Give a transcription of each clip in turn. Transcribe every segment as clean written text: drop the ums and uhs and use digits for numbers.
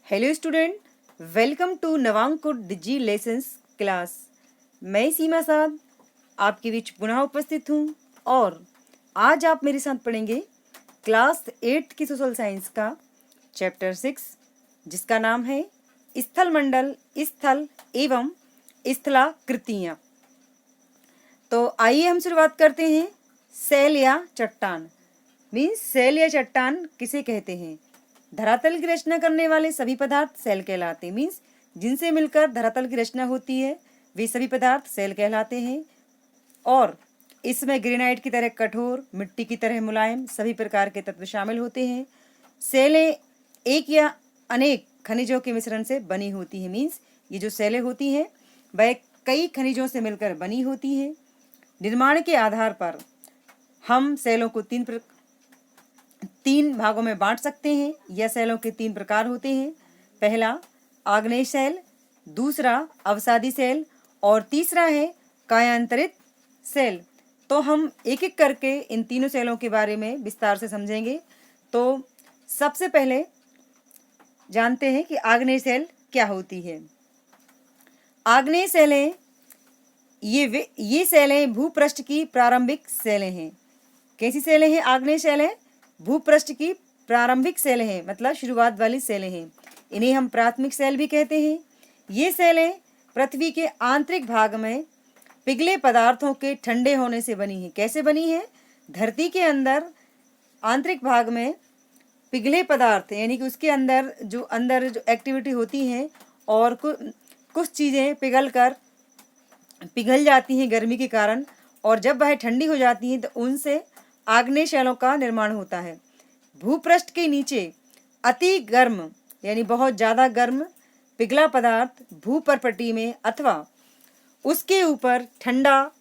Hello student, welcome to Navankur digi lessons class. मैं सीमा साद आपके बीच पुनः उपस्थित हूँ और आज आप मेरे साथ पढ़ेंगे क्लास 8 की सोशल साइंस का चैप्टर 6 जिसका नाम है स्थल मंडल, स्थल एवं स्थलाकृतियाँ। तो आइए हम शुरुआत करते हैं। सेल या चट्टान मीन्स सेल या चट्टान किसे कहते हैं? धरातल की रचना करने वाले सभी पदार्थ सेल कहलाते हैं। मीन्स जिनसे मिलकर धरातल की रचना होती है वे सभी पदार्थ सेल कहलाते हैं। और इसमें ग्रेनाइट की तरह कठोर, मिट्टी की तरह मुलायम सभी प्रकार के तत्व शामिल होते हैं। सेलें एक या अनेक खनिजों के मिश्रण से बनी होती हैं। मीन्स ये जो सेलें होती हैं वह कई खनिजों से मिलकर बनी होती हैं। निर्माण के आधार पर हम सेलों को तीन भागों में बांट सकते हैं। यह सेलों के तीन प्रकार होते हैं। पहला आग्नेय सेल, दूसरा अवसादी सेल और तीसरा है कायांतरित सेल। तो हम एक एक करके इन तीनों सेलों के बारे में विस्तार से समझेंगे। तो सबसे पहले जानते हैं कि आग्नेय सेल क्या होती है। आग्नेय सेलें ये सेलें भूपृष्ठ की प्रारंभिक सेलें हैं। कैसी सेलें हैं? आग्नेय सेलें भूपृष्ठ की प्रारंभिक सेलें हैं, मतलब शुरुआत वाली सेलें हैं। इन्हें हम प्राथमिक सेल भी कहते हैं। ये सेलें पृथ्वी के आंतरिक भाग में पिघले पदार्थों के ठंडे होने से बनी हैं। कैसे बनी है? धरती के अंदर आंतरिक भाग में पिघले पदार्थ यानी कि उसके अंदर जो एक्टिविटी होती है और कुछ चीज़ें पिघल जाती हैं गर्मी के कारण, और जब वह ठंडी हो जाती हैं तो उनसे आग्नेय शैलों का निर्माण होता है। भूपृष्ठ के नीचे अति गर्म यानी बहुत ज़्यादा गर्म पिघला पदार्थ भूपर्पटी में अथवा उसके ऊपर ठंडा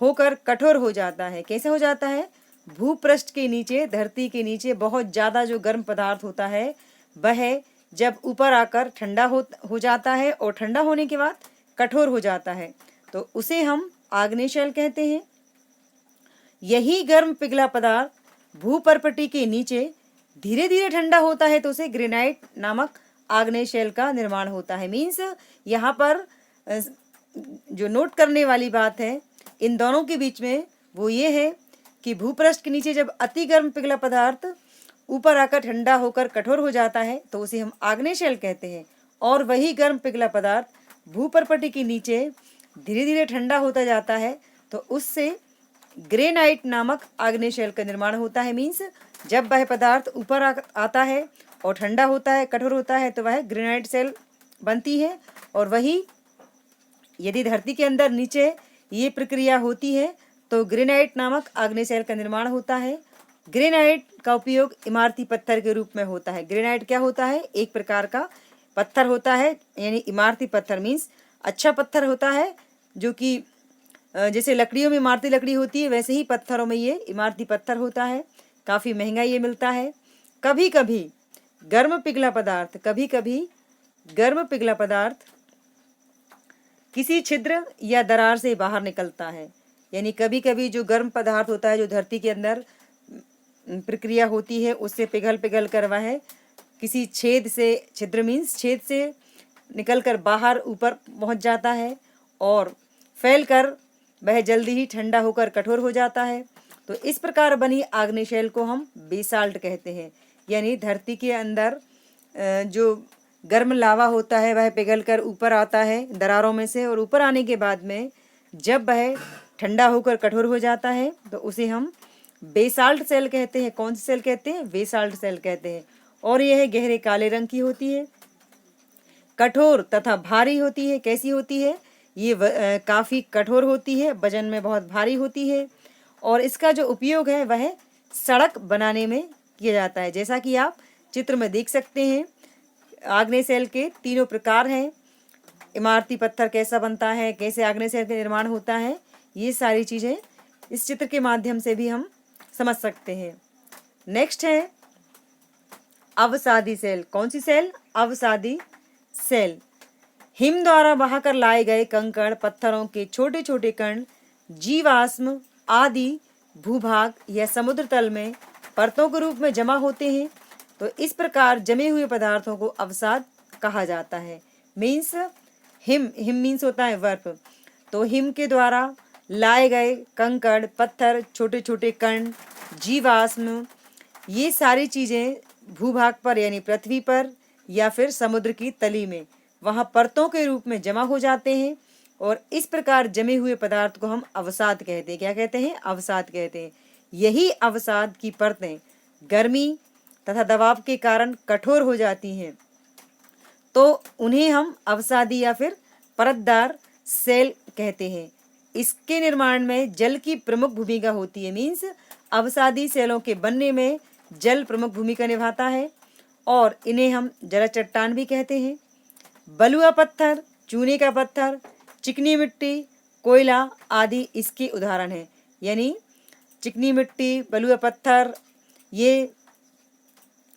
होकर कठोर हो जाता है। कैसे हो जाता है? भूपृष्ठ के नीचे, धरती के नीचे बहुत ज़्यादा जो गर्म पदार्थ होता है वह जब ऊपर आकर ठंडा हो जाता है और ठंडा होने के बाद कठोर हो जाता है, तो उसे हम आग्नेय शैल कहते हैं। यही गर्म पिघला पदार्थ भूपर्पटी के नीचे धीरे धीरे ठंडा होता है तो उसे ग्रेनाइट नामक आग्नेय शैल का निर्माण होता है। मीन्स यहाँ पर जो नोट करने वाली बात है इन दोनों के बीच में वो ये है कि भूपृष्ठ के नीचे जब अति गर्म पिघला पदार्थ ऊपर आकर ठंडा होकर कठोर हो जाता है तो उसे हम आग्नेय शैल कहते हैं, और वही गर्म पिघला पदार्थ भूपर्पटी के नीचे धीरे धीरे ठंडा होता जाता है तो उससे ग्रेनाइट नामक आग्नेय शैल का निर्माण होता है। मीन्स जब वह पदार्थ ऊपर आता है और ठंडा होता है, कठोर होता है, तो वह ग्रेनाइट सेल बनती है। और वही यदि धरती के अंदर नीचे ये प्रक्रिया होती है तो ग्रेनाइट नामक आग्नेय शैल का निर्माण होता है। ग्रेनाइट का उपयोग इमारती पत्थर के रूप में होता है। ग्रेनाइट क्या होता है? एक प्रकार का पत्थर होता है, यानी इमारती पत्थर। मीन्स अच्छा पत्थर होता है जो कि जैसे लकड़ियों में इमारती लकड़ी होती है वैसे ही पत्थरों में ये इमारती पत्थर होता है। काफ़ी महंगा ये मिलता है। कभी कभी गर्म पिघला पदार्थ किसी छिद्र या दरार से बाहर निकलता है। यानी कभी कभी जो गर्म पदार्थ होता है जो धरती के अंदर प्रक्रिया होती है उससे पिघल कर वह किसी छिद्र मीन्स छेद से निकलकर बाहर ऊपर पहुंच जाता है और फैलकर वह जल्दी ही ठंडा होकर कठोर हो जाता है। तो इस प्रकार बनी आग्नेय शैल को हम बेसाल्ट कहते हैं। यानी धरती के अंदर जो गर्म लावा होता है वह पिघलकर ऊपर आता है दरारों में से, और ऊपर आने के बाद में जब वह ठंडा होकर कठोर हो जाता है तो उसे हम बेसाल्ट सेल कहते हैं। कौन सी सेल कहते हैं? बेसाल्ट सेल कहते हैं। और यह गहरे काले रंग की होती है, कठोर तथा भारी होती है। कैसी होती है? ये काफ़ी कठोर होती है, वजन में बहुत भारी होती है, और इसका जो उपयोग है वह सड़क बनाने में किया जाता है। जैसा कि आप चित्र में देख सकते हैं आग्नेय सेल के तीनों प्रकार हैं। इमारती पत्थर कैसा बनता है, कैसे आग्नेय सेल का निर्माण होता है, ये सारी चीज़ें इस चित्र के माध्यम से भी हम समझ सकते हैं। नेक्स्ट है अवसादी सेल। कौन सी सेल? अवसादी सेल। हिम द्वारा बहाकर लाए गए कंकड़, पत्थरों के छोटे छोटे कण, जीवाश्म आदि भूभाग या समुद्र तल में परतों के रूप में जमा होते हैं। तो इस प्रकार जमे हुए पदार्थों को अवसाद कहा जाता है। मीन्स हिम मीन्स होता है वर्प। तो हिम के द्वारा लाए गए कंकड़, पत्थर, छोटे छोटे कण, जीवाश्म, ये सारी चीज़ें भूभाग पर यानी पृथ्वी पर या फिर समुद्र की तली में वहाँ परतों के रूप में जमा हो जाते हैं, और इस प्रकार जमे हुए पदार्थ को हम अवसाद कहते हैं। क्या कहते हैं? अवसाद कहते हैं। यही अवसाद की परतें गर्मी तथा दबाव के कारण कठोर हो जाती हैं, तो उन्हें हम अवसादी या फिर परतदार सेल कहते हैं। इसके निर्माण में जल की प्रमुख भूमिका होती है। मीन्स अवसादी सेलों के बनने में जल प्रमुख भूमिका निभाता है, और इन्हें हम जल चट्टान भी कहते हैं। बलुआ पत्थर, चूने का पत्थर, चिकनी मिट्टी, कोयला आदि इसके उदाहरण हैं। यानी चिकनी मिट्टी, बलुआ पत्थर, ये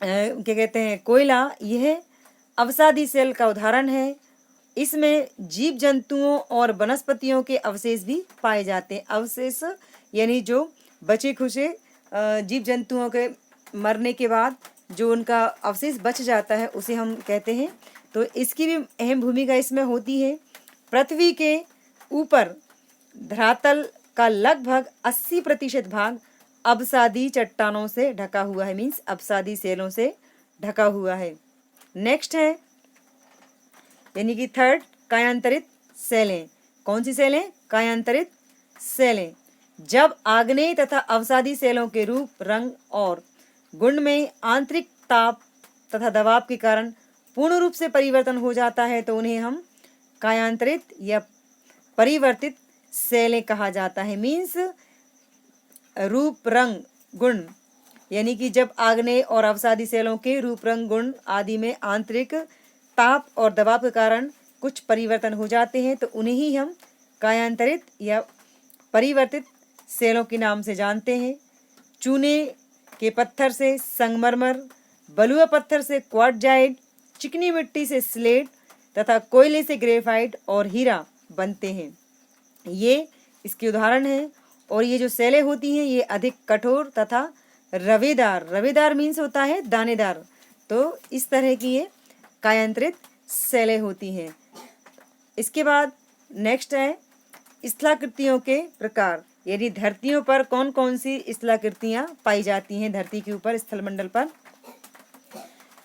क्या कहते हैं, कोयला, यह अवसादी सेल का उदाहरण है। इसमें जीव जंतुओं और वनस्पतियों के अवशेष भी पाए जाते हैं। अवशेष यानी जो बचे खुचे जीव जंतुओं के मरने के बाद जो उनका अवशेष बच जाता है उसे हम कहते हैं। तो इसकी भी अहम भूमिका इसमें होती है। पृथ्वी के ऊपर धरातल का लगभग 80% भाग अवसादी चट्टानों से ढका हुआ है। मीन्स अवसादी सेलों से ढका हुआ है। नेक्स्ट है यानी कि थर्ड, कायांतरित सेलें। कौन सी सेलें? कायांतरित सेलें। जब आग्नेय तथा अवसादी सेलों के रूप, रंग और गुण में आंतरिक ताप तथा दबाव के कारण पूर्ण रूप से परिवर्तन हो जाता है, तो उन्हें हम कायांतरित या परिवर्तित सेलें कहा जाता है। मीन्स रूप, रंग, गुण, यानी कि जब आग्नेय और अवसादी सेलों के रूप, रंग, गुण आदि में आंतरिक ताप और दबाव के कारण कुछ परिवर्तन हो जाते हैं, तो उन्हें ही हम कायांतरित या परिवर्तित सेलों के नाम से जानते हैं। चूने के पत्थर से संगमरमर, बलुआ पत्थर से क्वार्टजाइट, चिकनी मिट्टी से स्लेट तथा कोयले से ग्रेफाइट और हीरा बनते हैं। ये इसके उदाहरण हैं। और ये जो सेलें होती हैं ये अधिक कठोर तथा रवेदार मीन्स होता है दानेदार। तो इस तरह की ये कायांतरित सेलें होती हैं। इसके बाद नेक्स्ट है स्थलाकृतियों के प्रकार। यानी धरतियों पर कौन कौन सी स्थलाकृतियाँ पाई जाती हैं। धरती के ऊपर स्थलमंडल पर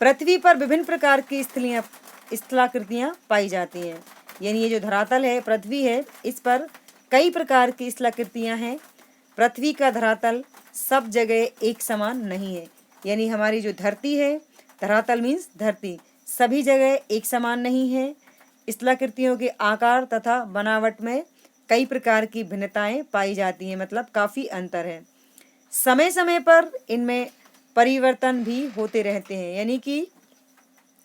पृथ्वी पर विभिन्न प्रकार की स्थलाकृतियाँ पाई जाती हैं। यानी ये जो धरातल है, पृथ्वी है, इस पर कई प्रकार की स्थलाकृतियाँ हैं। पृथ्वी का धरातल सब जगह एक समान नहीं है। यानी हमारी जो धरती है, धरातल मीन्स धरती, सभी जगह एक समान नहीं है। स्थलाकृतियों के आकार तथा बनावट में कई प्रकार की भिन्नताएं पाई जाती हैं, मतलब काफ़ी अंतर है। समय समय पर इनमें परिवर्तन भी होते रहते हैं। यानी कि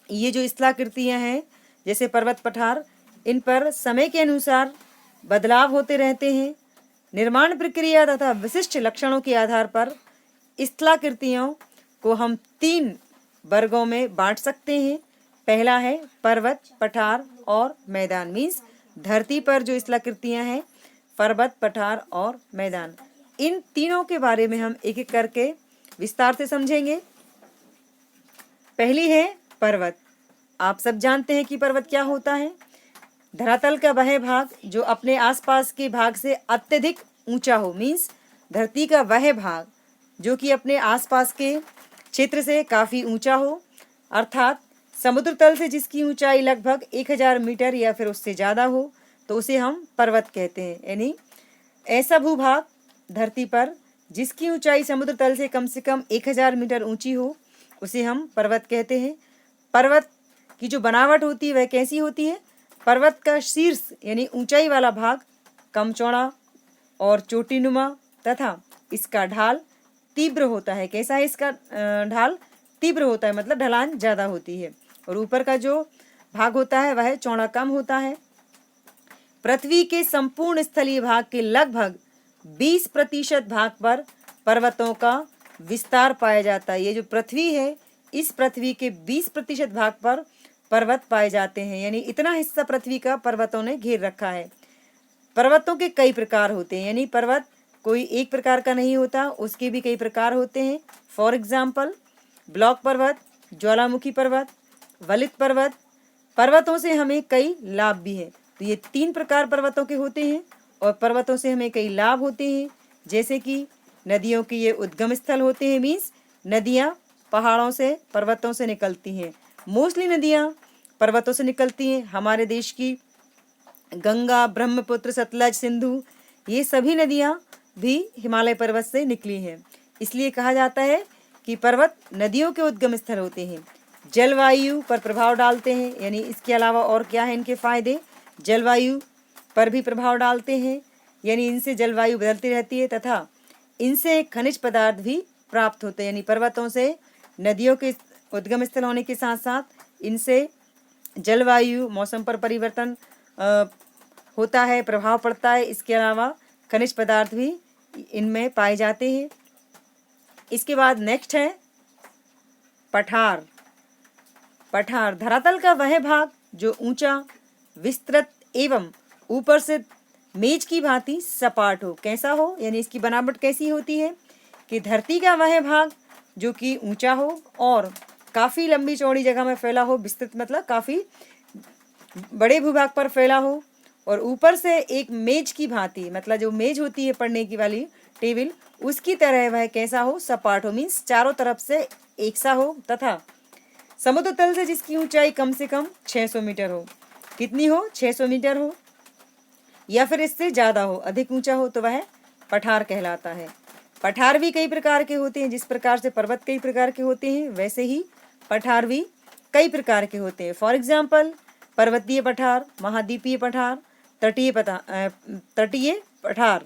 ये जो स्थलाकृतियां हैं जैसे पर्वत पठार, इन पर समय के अनुसार बदलाव होते रहते हैं। निर्माण प्रक्रिया तथा विशिष्ट लक्षणों के आधार पर स्थलाकृतियों को हम 3 वर्गों में बांट सकते हैं। पहला है पर्वत, पठार और मैदान। मीन्स धरती पर जो स्थलाकृतियां हैं, पर्वत, पठार और मैदान, इन तीनों के बारे में हम एक एक करके विस्तार से समझेंगे। पहली है पर्वत। आप सब जानते हैं कि पर्वत क्या होता है। धरातल का वह भाग जो अपने आसपास के भाग से अत्यधिक ऊंचा हो। मीन्स धरती का वह भाग जो कि अपने आसपास के क्षेत्र से काफ़ी ऊंचा हो, अर्थात समुद्र तल से जिसकी ऊंचाई लगभग 1000 मीटर या फिर उससे ज़्यादा हो, तो उसे हम पर्वत कहते हैं। यानी ऐसा भूभाग धरती पर जिसकी ऊंचाई समुद्र तल से कम 1000 मीटर ऊंची हो, उसे हम पर्वत कहते हैं। पर्वत की जो बनावट होती है वह कैसी होती है। पर्वत का शीर्ष यानी ऊंचाई वाला भाग कम चौड़ा और चोटीनुमा तथा इसका ढाल तीव्र होता है। कैसा है इसका ढाल? तीव्र होता है, मतलब ढलान ज़्यादा होती है। और ऊपर का जो भाग होता है वह चौड़ा कम होता है। पृथ्वी के संपूर्ण स्थलीय भाग के लगभग 20% भाग पर पर्वतों का विस्तार पाया जाता है। ये जो पृथ्वी है, इस पृथ्वी के 20% भाग पर पर्वत पाए जाते हैं। यानी इतना हिस्सा पृथ्वी का पर्वतों ने घेर रखा है। पर्वतों के कई प्रकार होते हैं। यानी पर्वत कोई एक प्रकार का नहीं होता, उसके भी कई प्रकार होते हैं। फॉर एग्जाम्पल ब्लॉक पर्वत, ज्वालामुखी पर्वत, वलित पर्वत, पर्वतों से हमें कई लाभ भी हैं। तो ये 3 प्रकार पर्वतों के होते हैं और पर्वतों से हमें कई लाभ होते हैं, जैसे कि नदियों के ये उद्गम स्थल होते हैं, मीन्स नदियाँ पहाड़ों से पर्वतों से निकलती हैं। मोस्टली नदियाँ पर्वतों से निकलती हैं। हमारे देश की गंगा, ब्रह्मपुत्र, सतलज, सिंधु, ये सभी नदियाँ भी हिमालय पर्वत से निकली हैं। इसलिए कहा जाता है कि पर्वत नदियों के उद्गम स्थल होते हैं। जलवायु पर प्रभाव डालते हैं, यानी इसके अलावा और क्या है इनके फायदे, जलवायु पर भी प्रभाव डालते हैं, यानी इनसे जलवायु बदलती रहती है तथा इनसे खनिज पदार्थ भी प्राप्त होते हैं। यानी पर्वतों से नदियों के उद्गम स्थल होने के साथ साथ इनसे जलवायु, मौसम पर परिवर्तन होता है, प्रभाव पड़ता है। इसके अलावा खनिज पदार्थ भी इनमें पाए जाते हैं। इसके बाद नेक्स्ट है पठार। पठार धरातल का वह भाग जो ऊंचा, विस्तृत एवं ऊपर से मेज की भांति सपाट हो। कैसा हो, यानी इसकी बनावट कैसी होती है कि धरती का वह भाग जो कि ऊंचा हो और काफ़ी लंबी चौड़ी जगह में फैला हो, विस्तृत मतलब काफ़ी बड़े भूभाग पर फैला हो, और ऊपर से एक मेज की भांति, मतलब जो मेज होती है पढ़ने की वाली टेबल, उसकी तरह वह कैसा हो, सपाट हो, मीन्स चारों तरफ से एक सा हो, तथा समुद्र तल से जिसकी ऊंचाई कम से कम 600 मीटर हो। कितनी हो, 600 मीटर हो या फिर इससे ज़्यादा हो, अधिक ऊंचा हो, तो वह पठार कहलाता है। पठार भी कई प्रकार के होते हैं। जिस प्रकार से पर्वत कई प्रकार के होते हैं, वैसे ही पठार भी कई प्रकार के होते हैं। फॉर एग्जाम्पल पर्वतीय पठार, महाद्वीपीय पठार, तटीय पठार।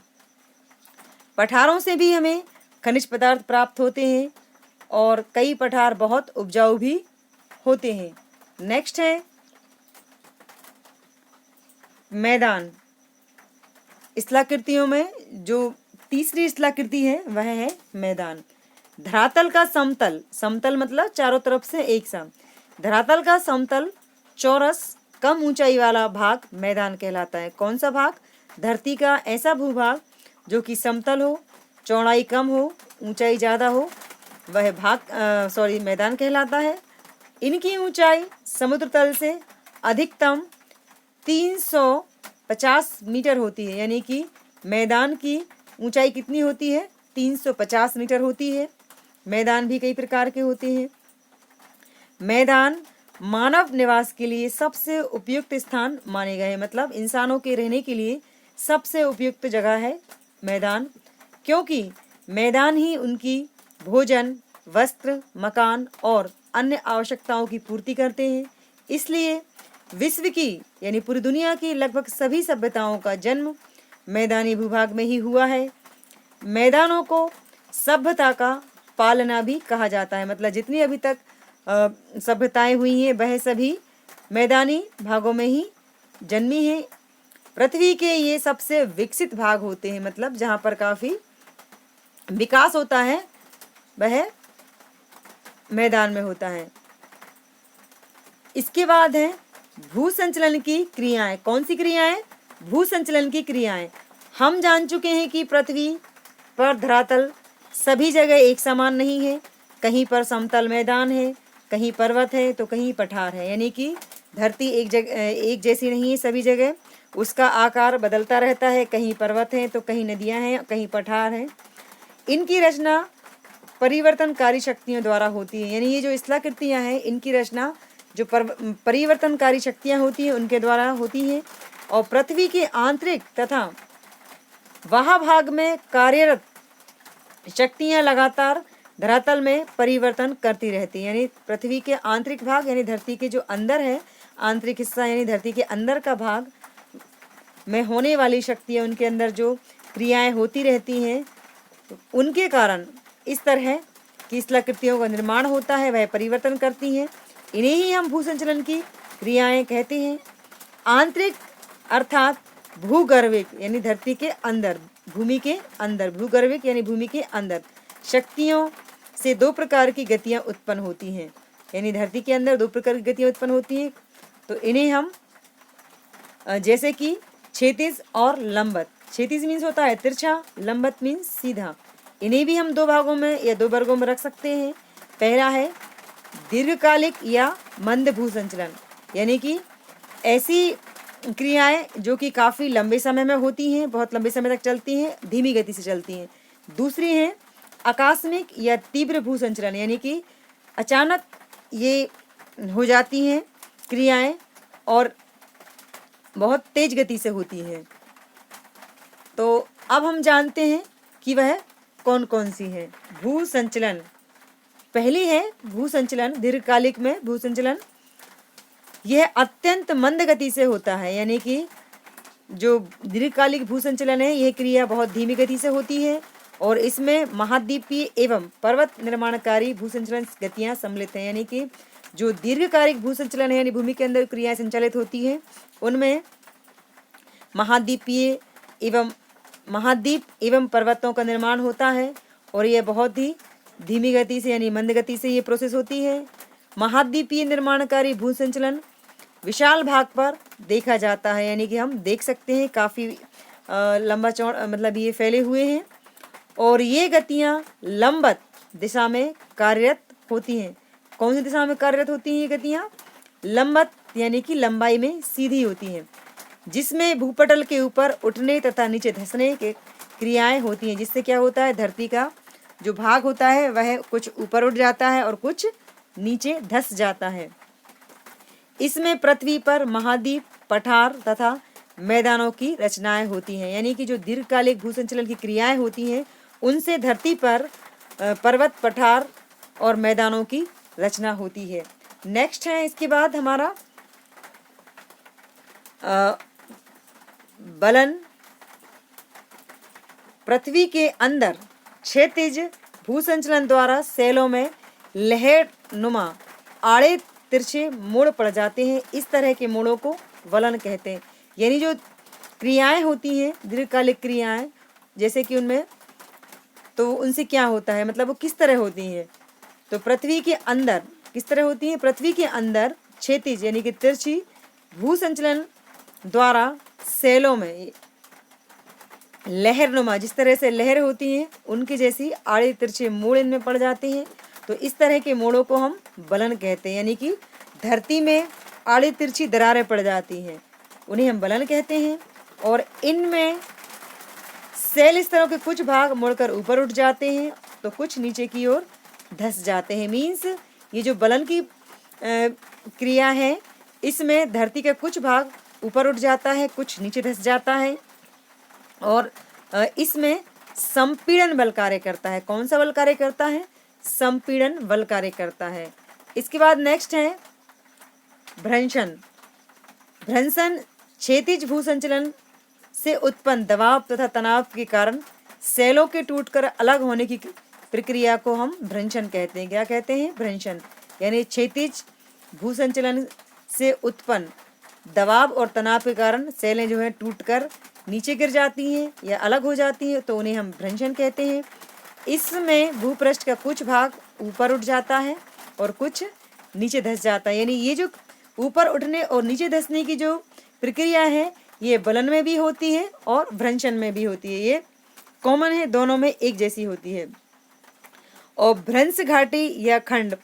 पठारों से भी हमें खनिज पदार्थ प्राप्त होते हैं और कई पठार बहुत उपजाऊ भी होते हैं। नेक्स्ट है मैदान। स्थलाकृतियों में जो तीसरी स्थलाकृति है वह है मैदान। धरातल का समतल, समतल मतलब चारों तरफ से एक सा, धरातल का समतल चौरस कम ऊंचाई वाला भाग मैदान कहलाता है। कौन सा भाग, धरती का ऐसा भूभाग जो कि समतल हो, चौड़ाई कम हो, ऊंचाई ज़्यादा हो, वह भाग मैदान कहलाता है। इनकी ऊंचाई समुद्र तल से अधिकतम 350 मीटर होती है। यानी कि मैदान की ऊंचाई कितनी होती है, 350 मीटर होती है। मैदान भी कई प्रकार के होते हैं। मैदान मानव निवास के लिए सबसे उपयुक्त स्थान माने गए हैं, मतलब इंसानों के रहने के लिए सबसे उपयुक्त जगह है मैदान, क्योंकि मैदान ही उनकी भोजन, वस्त्र, मकान और अन्य आवश्यकताओं की पूर्ति करते हैं। इसलिए विश्व की यानी पूरी दुनिया की लगभग सभी सभ्यताओं का जन्म मैदानी भूभाग में ही हुआ है। मैदानों को सभ्यता का पालना भी कहा जाता है, मतलब जितनी अभी तक सभ्यताएं हुई हैं वह सभी मैदानी भागों में ही जन्मी हैं। पृथ्वी के ये सबसे विकसित भाग होते हैं, मतलब जहाँ पर काफ़ी विकास होता है वह मैदान में होता है। इसके बाद है भू संचलन की क्रियाएं। कौन सी क्रियाएं, भू संचलन की क्रियाएं। हम जान चुके हैं कि पृथ्वी पर धरातल सभी जगह एक समान नहीं है, कहीं पर समतल मैदान है, कहीं पर्वत है, तो कहीं पठार है। यानी कि धरती एक जैसी नहीं है सभी जगह, उसका आकार बदलता रहता है, कहीं पर्वत है तो कहीं नदियां हैं, कहीं पठार है। इनकी रचना परिवर्तनकारी शक्तियों द्वारा होती है। यानी ये जो स्थलाकृतियाँ हैं इनकी रचना जो परिवर्तनकारी शक्तियाँ होती हैं उनके द्वारा होती हैं, और पृथ्वी के आंतरिक तथा बाह्य भाग में कार्यरत शक्तियाँ लगातार धरातल में परिवर्तन करती रहती हैं। यानी पृथ्वी के आंतरिक भाग यानी धरती के जो अंदर है, आंतरिक हिस्सा यानी धरती के अंदर का भाग में होने वाली शक्तियाँ, उनके अंदर जो क्रियाएं होती रहती हैं, उनके कारण इस तरह की स्थलाकृतियों का निर्माण होता है, वह परिवर्तन करती हैं। इन्हें ही हम भू संचलन की क्रियाएं कहते हैं। आंतरिक अर्थात भूगर्भिक यानी धरती के अंदर, भूमि के अंदर, भूगर्भिक यानी भूमि के अंदर शक्तियों से दो प्रकार की गतियां उत्पन्न होती हैं। यानी धरती के अंदर दो प्रकार की गतियां उत्पन्न होती हैं, तो इन्हें हम जैसे कि क्षैतिज और लंबत। क्षैतिज मीन्स होता है तिरछा, लंबत मीन्स सीधा। इन्हें भी हम दो भागों में या दो वर्गों में रख सकते हैं। पहला है दीर्घकालिक या मंद भू संचलन। यानी कि ऐसी क्रियाएं जो कि काफ़ी लंबे समय में होती हैं, बहुत लंबे समय तक चलती हैं, धीमी गति से चलती हैं। दूसरी है आकस्मिक या तीव्र भू संचलन, यानी कि अचानक ये हो जाती हैं क्रियाएं और बहुत तेज गति से होती हैं। तो अब हम जानते हैं कि वह कौन कौन सी है। भू संचलन, पहली है भू संचलन, दीर्घकालिक में भू संचलन यह अत्यंत मंद गति से होता है, यानी कि जो दीर्घकालिक भू संचलन है यह क्रिया बहुत धीमी गति से होती है और इसमें महाद्वीपीय एवं पर्वत निर्माणकारी भू संचलन गतियाँ सम्मिलित हैं। यानी कि जो दीर्घकालिक भू संचलन है यानी भूमि के अंदर क्रियाएं संचालित होती हैं उनमें महाद्वीपीय एवं महाद्वीप एवं पर्वतों का निर्माण होता है और यह बहुत ही धीमी गति से यानी मंद गति से ये प्रोसेस होती है। महाद्वीपीय निर्माणकारी भू संचलन विशाल भाग पर देखा जाता है, यानी कि हम देख सकते हैं काफ़ी लंबा चौड़ मतलब ये फैले हुए हैं और ये गतियाँ लंबवत दिशा में कार्यरत होती हैं। कौन सी दिशा में कार्यरत होती हैं ये गतियाँ? लंबवत यानी कि लंबाई में सीधी होती हैं, जिसमें भूपटल के ऊपर उठने तथा नीचे धंसने के क्रियाएं होती हैं, जिससे क्या होता है धरती का जो भाग होता है वह कुछ ऊपर उठ जाता है और कुछ नीचे धंस जाता है। इसमें पृथ्वी पर महाद्वीप, पठार तथा मैदानों की रचनाएं होती हैं, यानी कि जो दीर्घकालिक भू संचलन की क्रियाएं होती हैं उनसे धरती पर पर्वत, पठार और मैदानों की रचना होती है। नेक्स्ट है इसके बाद हमारा बलन। पृथ्वी के अंदर क्षैतिज भू संचलन द्वारा सेलों में लहर नुमा आड़े तिरछे मोड़ पड़ जाते हैं। इस तरह के मोड़ों को वलन कहते हैं। यानी जो क्रियाएं होती हैं दीर्घकालिक क्रियाएं जैसे कि उनमें तो उनसे क्या होता है मतलब वो किस तरह होती हैं, तो पृथ्वी के अंदर किस तरह होती हैं? पृथ्वी के अंदर क्षैतिज यानी कि तिरछी भू संचलन द्वारा सेलों में लहरनुमा जिस तरह से लहर होती हैं उनकी जैसी आड़े तिरछे मोड़ इनमें पड़ जाते हैं। तो इस तरह के मोड़ों को हम बलन कहते हैं, यानी कि धरती में आड़े तिरछी दरारें पड़ जाती हैं उन्हें हम बलन कहते हैं। और इनमें सेल स्तरों के कुछ भाग मुड़कर ऊपर उठ जाते हैं तो कुछ नीचे की ओर धंस जाते हैं। मीन्स ये जो बलन की क्रिया है इसमें धरती का कुछ भाग ऊपर उठ जाता है, कुछ नीचे धंस जाता है और इसमें संपीड़न बल कार्य करता है। कौन सा बल कार्य करता है? संपीड़न बल कार्य करता है। इसके बाद नेक्स्ट है भ्रंशन। भ्रंशन क्षैतिज भू संचलन से उत्पन्न दबाव तथा तनाव के कारण सेलों के टूटकर अलग होने की प्रक्रिया को हम भ्रंशन कहते हैं। क्या कहते हैं? भ्रंशन। यानी क्षैतिज भू संचलन से उत्पन्न दबाव और तनाव के कारण सेलें जो है टूटकर नीचे गिर जाती हैं या अलग हो जाती हैं तो उन्हें हम भ्रंशन कहते हैं। इसमें भूपृष्ठ का कुछ भाग ऊपर उठ जाता है और कुछ नीचे धंस जाता है। यानी ये जो ऊपर उठने और नीचे धंसने की जो प्रक्रिया है ये बलन में भी होती है और भ्रंशन में भी होती है। ये कॉमन है, दोनों में एक जैसी होती है। और भ्रंश घाटी या खंड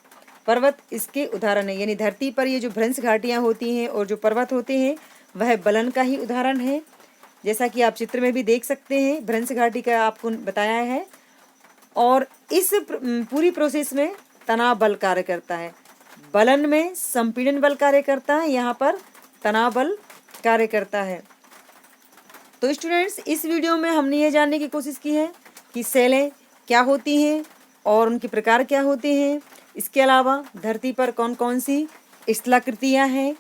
पर्वत इसके उदाहरण है। यानी धरती पर ये जो भ्रंश घाटियाँ होती हैं और जो पर्वत होते हैं वह बलन का ही उदाहरण है। जैसा कि आप चित्र में भी देख सकते हैं भ्रंश घाटी का आपको बताया है। और इस पूरी प्रोसेस में तनाव बल कार्य करता है। बलन में संपीड़न बल कार्य करता है, यहाँ पर तनाव बल कार्य करता है। तो स्टूडेंट्स इस वीडियो में हमने ये जानने की कोशिश की है कि सेलें क्या होती हैं और उनके प्रकार क्या होते हैं। इसके अलावा धरती पर कौन कौन सी स्थलाकृतियाँ हैं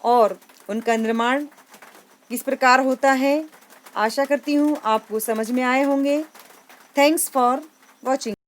और उनका निर्माण किस प्रकार होता है। आशा करती हूँ आपको समझ में आए होंगे। Thanks for watching.